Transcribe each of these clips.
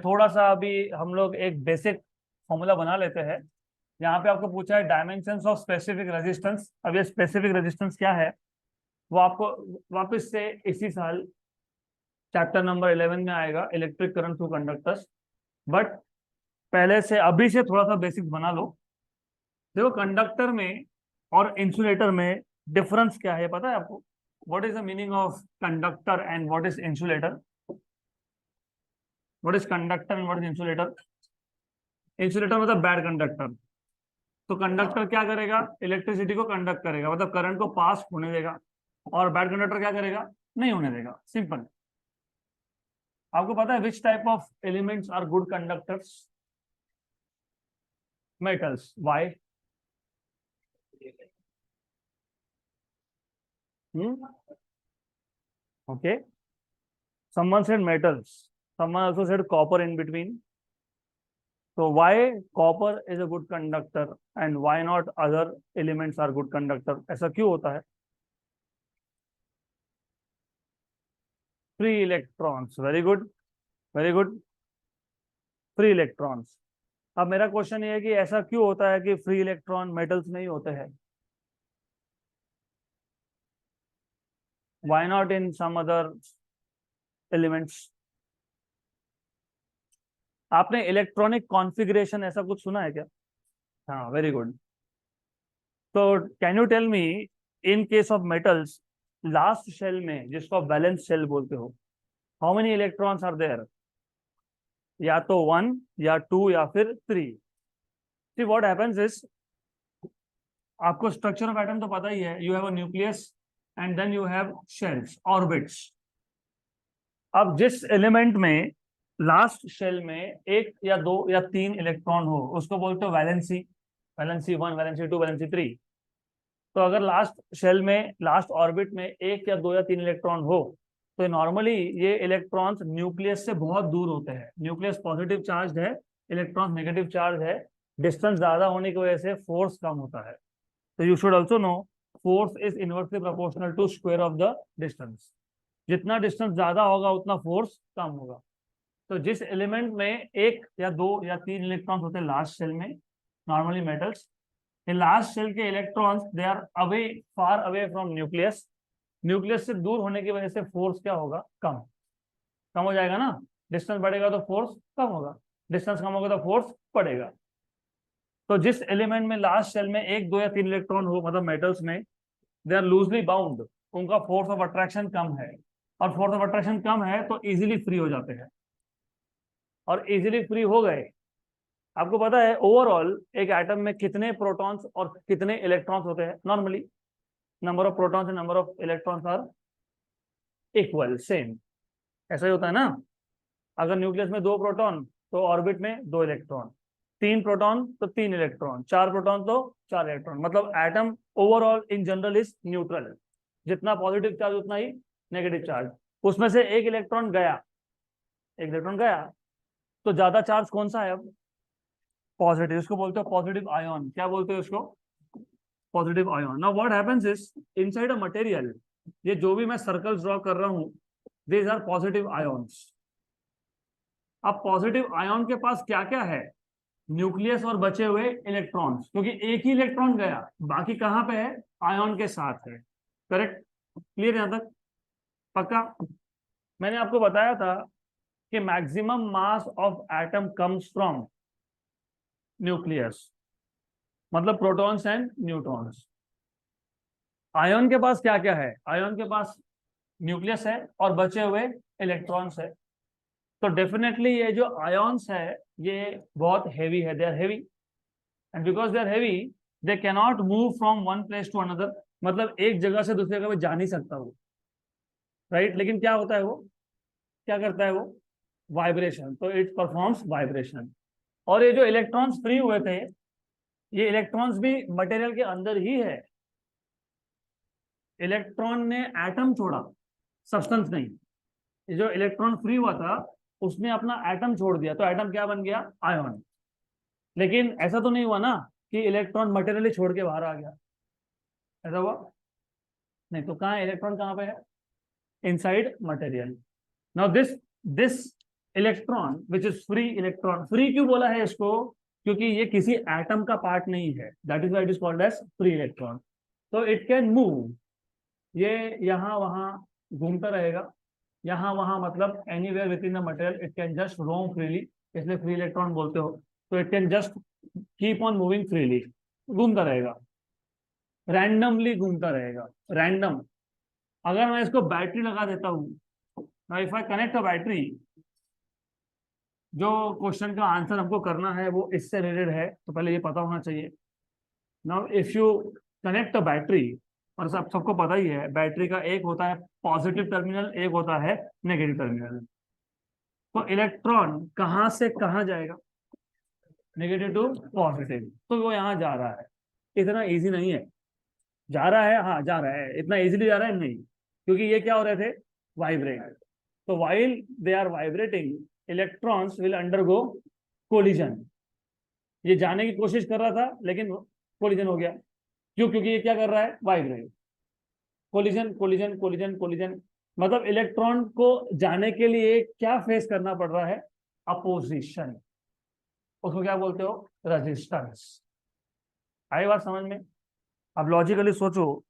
थोड़ा सा अभी हम लोग एक बेसिक फॉर्मूला बना लेते हैं। यहाँ पे आपको पूछा है डायमेंशंस ऑफ स्पेसिफिक रेजिस्टेंस। अब ये स्पेसिफिक रेजिस्टेंस क्या है वो आपको वापस से इसी साल चैप्टर नंबर 11 में आएगा, electric current through conductors. But पहले से अभी से थोड़ा सा बेसिक्स बना लो। देखो, कंडक्टर में और इंसुलेटर में डिफरेंस क्या है पता है आपको? What is the meaning of conductor and what is insulator? What is conductor and what is insulator? Insulator मतलब बैड कंडक्टर। तो कंडक्टर क्या करेगा? इलेक्ट्रिसिटी को कंडक्ट करेगा, मतलब करंट को पास होने देगा। और बैड कंडक्टर क्या करेगा? नहीं होने देगा। सिंपल। आपको पता है which type of elements are good conductors? Metals. Why? Okay, someone said metals, someone also said copper in between. So why copper is a good conductor and why not other elements are good conductor? ऐसा क्यों होता है? Free electrons. Very good, very good. Free electrons. अब मेरा question ये है कि ऐसा क्यों होता है कि फ्री इलेक्ट्रॉन मेटल्स में ही होते हैं? Why not in some other elements? आपने इलेक्ट्रॉनिक कॉन्फ़िगरेशन ऐसा कुछ सुना है क्या? हाँ, वेरी गुड। तो can you tell me, in case of metals, last shell में जिसको आप वैलेंस शेल बोलते हो, how many electrons are there? या तो वन या टू या फिर three. See what happens is, आपको स्ट्रक्चर ऑफ एटम तो पता ही है। You have a nucleus and then you have shells, orbits. अब जिस एलिमेंट में लास्ट शेल में एक या दो या तीन इलेक्ट्रॉन हो उसको बोलते हो valency. Valency one, valency two, valency three. तो अगर लास्ट शेल में, लास्ट ऑर्बिट में एक या दो या तीन इलेक्ट्रॉन हो तो नॉर्मली ये इलेक्ट्रॉन्स न्यूक्लियस से बहुत दूर होते हैं। न्यूक्लियस पॉजिटिव चार्ज है, इलेक्ट्रॉन नेगेटिव चार्ज है। डिस्टेंस ज्यादा होने की वजह से फोर्स कम होता है। तो you should also know, force is inversely proportional to square of the distance. जितना डिस्टेंस ज्यादा होगा उतना फोर्स कम होगा। तो जिस एलिमेंट में एक या दो या तीन इलेक्ट्रॉन्स होते हैं लास्ट शेल में, नॉर्मली मेटल्स, लास्ट शेल के electrons they are away, far away from nucleus. Nucleus से दूर होने की वजह से फोर्स क्या होगा? कम। कम हो जाएगा ना। डिस्टेंस बढ़ेगा तो फोर्स कम होगा, डिस्टेंस कम होगा तो फोर्स बढ़ेगा। तो जिस एलिमेंट में लास्ट शेल में एक दो या तीन इलेक्ट्रॉन हो, मतलब मेटल्स में, दे आर लूजली बाउंड, उनका फोर्स ऑफ अट्रैक्शन कम है। और फोर्स ऑफ अट्रैक्शन कम है तो इजीली फ्री हो जाते हैं। और इजीली फ्री हो गए। आपको पता है ओवरऑल एक एटम में कितने प्रोटॉन्स और कितने इलेक्ट्रॉन्स होते हैं? Normally number of protons and number of electrons are equal, same. ऐसा ही होता है ना। अगर न्यूक्लियस में दो प्रोटॉन तो ऑर्बिट में दो इलेक्ट्रॉन, तीन प्रोटॉन तो तीन इलेक्ट्रॉन, चार प्रोटॉन तो चार इलेक्ट्रॉन। मतलब atom overall in general is neutral. जितना पॉजिटिव चार्ज उतना ही नेगेटिव चार्ज। उसमें से एक इलेक्ट्रॉन गया, एक इलेक्ट्रॉन गया, तो ज्यादा चार्ज कौन सा है अब? पॉजिटिव। इसको बोलते हो पॉजिटिव आयोन। क्या बोलते हो इसको? Positive ion. Now what happens is, inside a material, ये जो भी मैं सर्कल्स ड्रॉ कर रहा हूं, दीज आर पॉजिटिव आयोन्स। अब पॉजिटिव आयोन के पास क्या क्या है? न्यूक्लियस और बचे हुए इलेक्ट्रॉन्स, क्योंकि एक ही इलेक्ट्रॉन गया, बाकी कहां पे है? आयोन के साथ है। करेक्ट? क्लियर यहां तक? पक्का? मैंने आपको बताया था कि maximum mass of atom comes from nucleus, मतलब प्रोटॉन्स एंड न्यूट्रॉन्स। आयन के पास क्या क्या है? आयन के पास न्यूक्लियस है और बचे हुए इलेक्ट्रॉन्स है। तो डेफिनेटली ये जो आयन्स है ये बहुत हेवी है, they are heavy. And because they are heavy, they cannot move from one place to another. मतलब एक जगह से दूसरी जगह पे जा नहीं सकता वो, राइट? लेकिन क्या होता है वो, क्या करता है वो? वाइब्रेशन। तो इट परफॉर्म्स वाइब्रेशन। और ये जो इलेक्ट्रॉन्स फ्री हुए थे, ये इलेक्ट्रॉन्स भी मटेरियल के अंदर ही है। इलेक्ट्रॉन ने एटम छोड़ा, सब्सटेंस नहीं। ये जो इलेक्ट्रॉन फ्री हुआ था उसने अपना एटम छोड़ दिया, तो एटम क्या बन गया? आयन। लेकिन ऐसा तो नहीं हुआ ना कि इलेक्ट्रॉन मटेरियली छोड़ के बाहर आ गया। ऐसा हुआ नहीं। तो कहाँ है इलेक्ट्रॉन? कहाँ पे है? Inside material. Now this this electron which is free electron, free क्यों बोला है इसको, क्योंकि ये किसी एटम का पार्ट नहीं है, that is why it is called as free electron. तो इट कैन मूव, ये यहाँ वहां घूमता रहेगा, यहाँ वहां मतलब anywhere within the material, it can just roam freely, इसलिए फ्री इलेक्ट्रॉन बोलते हो। तो it can just keep on moving freely, घूमता रहेगा, रैंडमली घूमता रहेगा, रैंडम। अगर मैं इसको बैटरी लगा देता हूँ, if I connect a battery, जो क्वेश्चन का आंसर हमको करना है वो इससे रिलेटेड है, तो पहले ये पता होना चाहिए। Now if you connect a battery, और सबको पता ही है बैटरी का एक होता है पॉजिटिव टर्मिनल, एक होता है नेगेटिव टर्मिनल। तो इलेक्ट्रॉन कहाँ से कहाँ जाएगा, नेगेटिव टू पॉजिटिव, तो वो यहाँ जा रहा है। इतना इजी नहीं है, जा रहा है, हाँ जा रहा है, इतना इजीली जा रहा है नहीं, क्योंकि ये क्या हो रहे थे, वाइब्रेट। तो while they are vibrating, electrons will undergo collision. ये जाने की कोशिश कर रहा था लेकिन कोलिजन हो गया, क्यों, क्योंकि ये क्या कर रहा है, vibrate. Collision collision collision collision, मतलब इलेक्ट्रॉन को जाने के लिए क्या फेस करना पड़ रहा है, अपोजिशन, उसको क्या बोलते हो, रेजिस्टेंस। आई बात समझ में? अब लॉजिकली सोचो,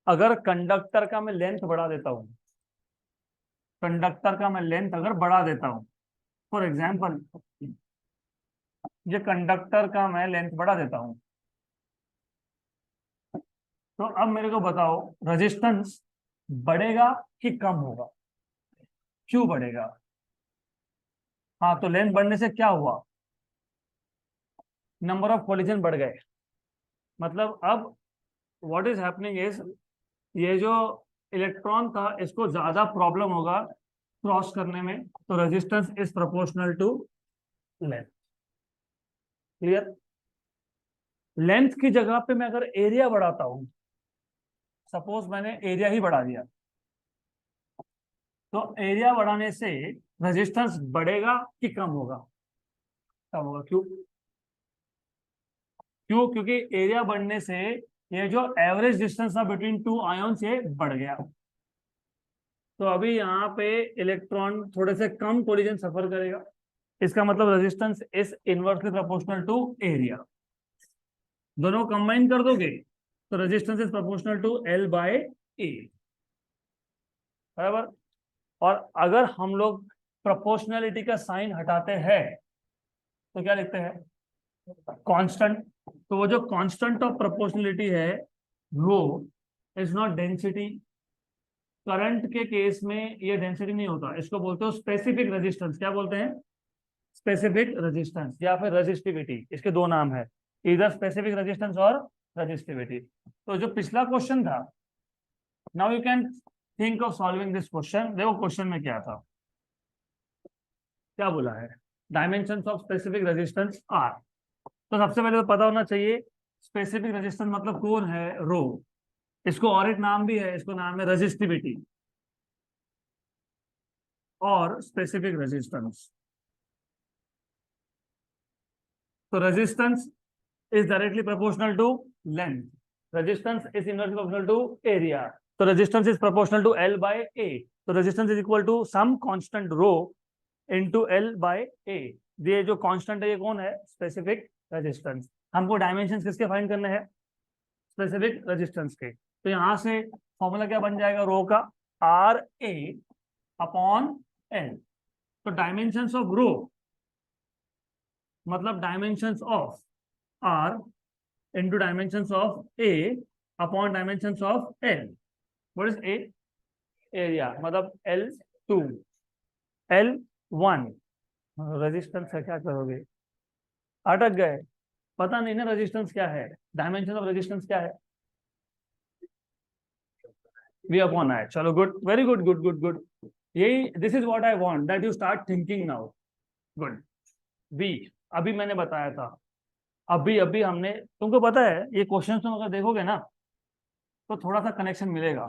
अगर कंडक्टर का मैं लेंथ बढ़ा देता हूं, कंडक्टर का मैं लेंथ अगर बढ़ा देता हूं, फॉर एग्जाम्पल ये कंडक्टर का मैं लेंथ बढ़ा देता हूं, तो अब मेरे को बताओ रेजिस्टेंस बढ़ेगा कि कम होगा, क्यों बढ़ेगा? हाँ, तो लेंथ बढ़ने से क्या हुआ, नंबर ऑफ कोलिजन बढ़ गए। मतलब अब व्हाट इज हैपनिंग इज, ये जो इलेक्ट्रॉन था इसको ज्यादा प्रॉब्लम होगा क्रॉस करने में, तो resistance is proportional to length. Clear? Length की जगह पे मैं अगर एरिया बढ़ाता हूं, सपोज मैंने एरिया ही बढ़ा दिया, तो एरिया बढ़ाने से रेजिस्टेंस बढ़ेगा कि कम होगा, कम होगा। क्यों? क्यों? क्योंकि एरिया बढ़ने से ये जो एवरेज डिस्टेंस था बिटवीन टू आयंस ये बढ़ गया। तो अभी यहाँ पे इलेक्ट्रॉन थोड़े से कम कोलिजन सफर करेगा, इसका मतलब resistance is inversely proportional to area. दोनों कंबाइन कर दोगे तो resistance is proportional to L by A, बराबर। और अगर हम लोग प्रोपोर्शनलिटी का साइन हटाते हैं तो क्या लिखते हैं, कांस्टेंट। तो वो जो कांस्टेंट ऑफ प्रोपोर्शनलिटी है रो इज नॉट डेंसिटी। करंट के केस में ये डेंसिटी नहीं होता, इसको बोलते हो स्पेसिफिक रेजिस्टेंस। क्या बोलते हैं? स्पेसिफिक रेजिस्टेंस या फिर रेजिस्टिविटी, इसके दो नाम है, इधर स्पेसिफिक रेजिस्टेंस और रेजिस्टिविटी। तो जो पिछला क्वेश्चन था, now you can think of solving this question. देखो क्वेश्चन में क्या था, क्या बोला है, dimensions of specific resistance R. तो सबसे पहले तो पता होना चाहिए स्पेसिफिक रेजिस्टेंस मतलब कौन है, रो। इसको और एक नाम भी है, इसको नाम है रेजिस्टिविटी और स्पेसिफिक रेजिस्टेंस। तो resistance is directly proportional to length. Resistance is inversely proportional to area. So resistance is proportional to L by A. So resistance is equal to some constant rho into L by A. ये जो constant है ये कौन है, specific resistance. हमको dimensions किसके find करने हैं, स्पेसिफिक रेजिस्टेंस के। तो यहां से फॉर्मूला क्या बन जाएगा, रो का आर ए अपॉन एल। तो डायमेंशंस ऑफ रो मतलब dimensions of R into dimensions of A upon dimensions of L. What is A? Area, मतलब L2, L1 रेजिस्टेंस है, क्या करोगे, अटक गए, पता नहीं ना रेजिस्टेंस क्या है, डायमेंशन ऑफ रेजिस्टेंस क्या है, V upon I। चलो good, very good, good good good, यही, this is what I want that you start thinking now. Good. V अभी मैंने बताया था, अभी अभी हमने, तुमको पता है ये क्वेश्चन तुम अगर देखोगे ना तो थोड़ा सा कनेक्शन मिलेगा।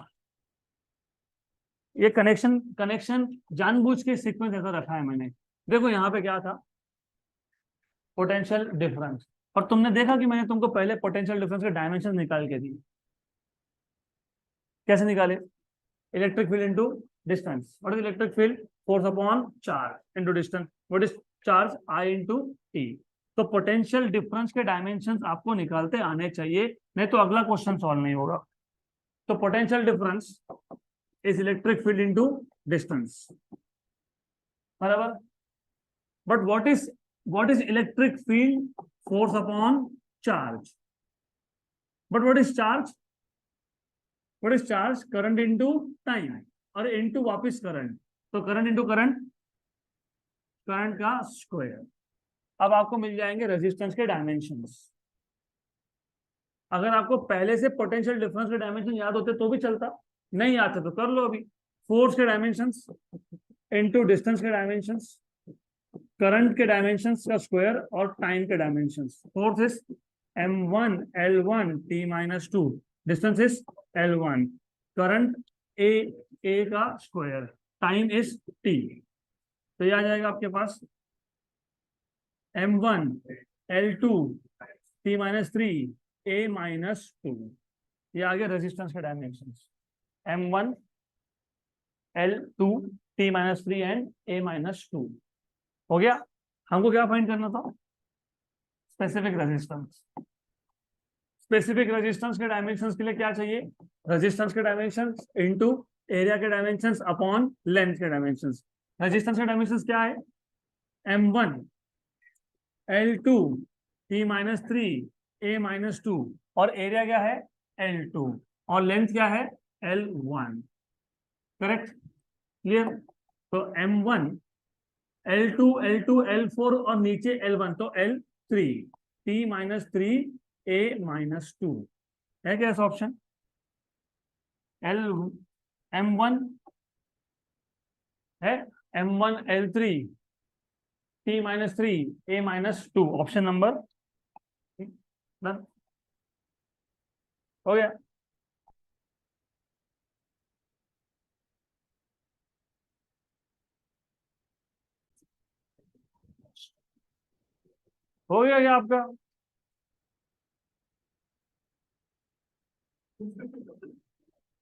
ये कनेक्शन कनेक्शन जानबूझ के सीक्वेंस ऐसा रखा है मैंने। देखो यहाँ पे क्या था, पोटेंशियल डिफरेंस, और तुमने देखा कि मैंने तुमको पहले पोटेंशियल डिफरेंस के डायमेंशन निकाल के दी। कैसे निकाले, electric field into distance. What is electric field? Force upon charge into distance. What is charge? I into T. तो पोटेंशियल डिफरेंस के डायमेंशंस आपको निकालते आने चाहिए, नहीं तो अगला क्वेश्चन सॉल्व नहीं होगा. तो potential difference is electric field into distance, बराबर. But what is electric field? Force upon charge. But what is charge? What is charge? Current into time, और इनटू वापस करंट. तो करंट इनटू करंट, करंट का square. अब आपको मिल जाएंगे resistance के dimensions. अगर आपको पहले से पोटेंशियल डिफरेंस के डायमेंशन याद होते तो भी चलता, नहीं आते तो कर लो अभी. फोर्स के डायमेंशंस इनटू डिस्टेंस के डायमेंशंस, करंट के डायमेंशंस का स्क्वायर और टाइम के dimensions. Force is m1 l1 t-2, distance is l1, current a का स्क्वायर, टाइम इज t. तो ये आ जाएगा आपके पास m1 l2 t-3 a-2. ये आ गया रेजिस्टेंस के dimensions, m1 l2 t-3 and a-2. हो गया. हमको क्या फाइंड करना था? Specific resistance. स्पेसिफिक रेजिस्टेंस के डायमेंशंस के लिए क्या चाहिए? रेजिस्टेंस के डायमेंशंस इनटू एरिया के डायमेंशंस अपॉन लेंथ के डायमेंशंस. रेजिस्टेंस के डायमेंशंस क्या है? m1 l2 t-3 a-2, और एरिया क्या है? l2, और लेंथ क्या है? l1. Correct, clear. तो m1 l2 l2 l4 और नीचे l1, तो l3, t-3 a-2 है क्या ऐसा ऑप्शन? m1 है, m1 l3 t-3 a-2, option number done. हो गया. हो गया क्या आपका?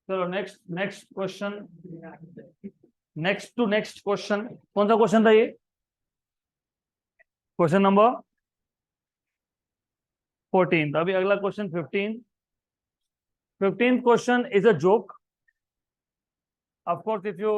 चलो नेक्स्ट क्वेश्चन. Next question. कौन सा क्वेश्चन था ये? Question number 14. अभी अगला question 15. 15th question is a joke. Of course, if you